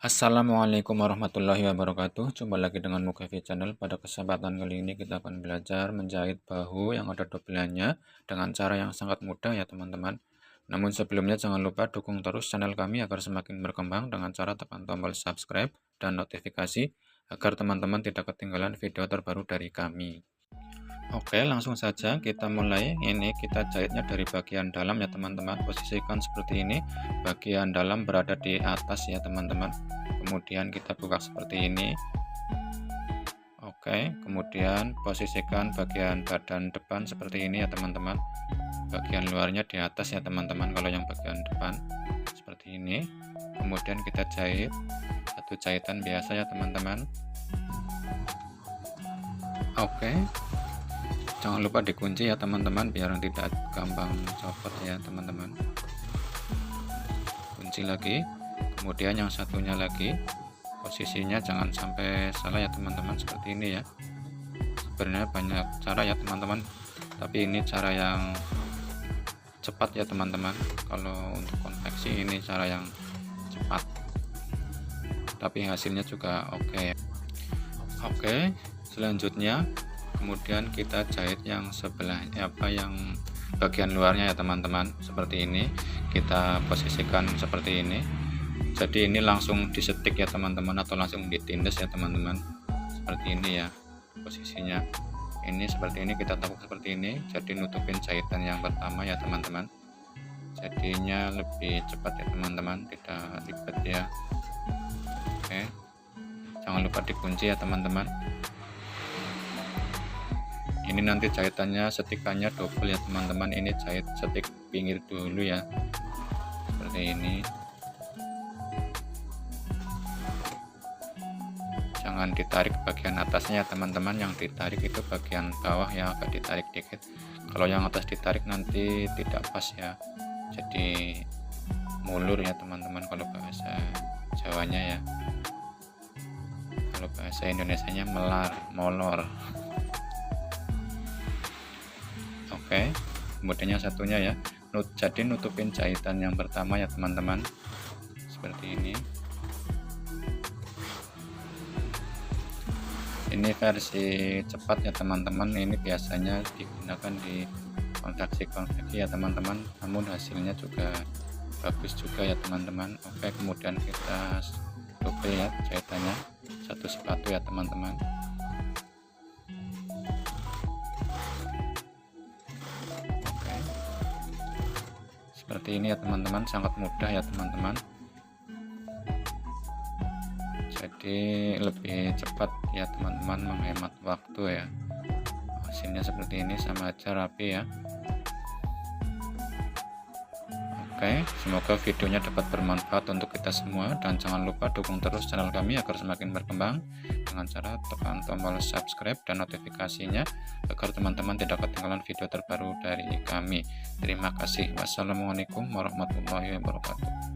Assalamualaikum warahmatullahi wabarakatuh. Jumpa lagi dengan Mukafi Channel. Pada kesempatan kali ini kita akan belajar menjahit bahu yang ada dobelannya dengan cara yang sangat mudah ya teman-teman. Namun sebelumnya jangan lupa dukung terus channel kami agar semakin berkembang dengan cara tekan tombol subscribe dan notifikasi agar teman-teman tidak ketinggalan video terbaru dari kami. Oke, langsung saja kita mulai. Ini kita jahitnya dari bagian dalam ya teman-teman. Posisikan seperti ini. Bagian dalam berada di atas ya teman-teman. Kemudian kita buka seperti ini. Oke, kemudian posisikan bagian badan depan seperti ini ya teman-teman. Bagian luarnya di atas ya teman-teman. Kalau yang bagian depan seperti ini. Kemudian kita jahit satu jahitan biasa ya teman-teman. Oke, jangan lupa dikunci ya teman-teman biar tidak gampang copot ya teman-teman. Kunci lagi, kemudian yang satunya lagi posisinya jangan sampai salah ya teman-teman, seperti ini ya. Sebenarnya banyak cara ya teman-teman, tapi ini cara yang cepat ya teman-teman. Kalau untuk konveksi ini cara yang cepat, tapi hasilnya juga oke. Oke, selanjutnya kemudian kita jahit yang sebelahnya, yang bagian luarnya ya teman-teman. Seperti ini kita posisikan seperti ini. Jadi ini langsung disetik ya teman-teman, atau langsung ditindas ya teman-teman. Seperti ini ya posisinya. Ini seperti ini, kita tekuk seperti ini. Jadi nutupin jahitan yang pertama ya teman-teman. Jadinya lebih cepat ya teman-teman, tidak ribet ya. Oke, jangan lupa dikunci ya teman-teman. Ini nanti jahitannya setikannya double ya teman-teman. Ini jahit setik pinggir dulu ya, seperti ini. Jangan ditarik bagian atasnya ya teman-teman, yang ditarik itu bagian bawah yang agak ditarik dikit. Kalau yang atas ditarik nanti tidak pas ya, jadi mulur ya teman-teman kalau bahasa Jawanya ya. Kalau bahasa Indonesianya melar, molor. Oke, kemudian yang satunya ya, jadi nutupin jahitan yang pertama ya teman-teman, seperti ini. Ini versi cepat ya teman-teman, ini biasanya digunakan di konveksi ya teman-teman, namun hasilnya juga bagus juga ya teman-teman. Oke, kemudian kita double ya jahitannya, satu sepatu ya teman-teman. Seperti ini ya teman-teman, sangat mudah ya teman-teman. Jadi lebih cepat ya teman-teman, menghemat waktu ya. Hasilnya seperti ini, sama aja rapi ya. Oke, semoga videonya dapat bermanfaat untuk kita semua, dan jangan lupa dukung terus channel kami agar semakin berkembang dengan cara tekan tombol subscribe dan notifikasinya agar teman-teman tidak ketinggalan video terbaru dari kami. Terima kasih. Wassalamualaikum warahmatullahi wabarakatuh.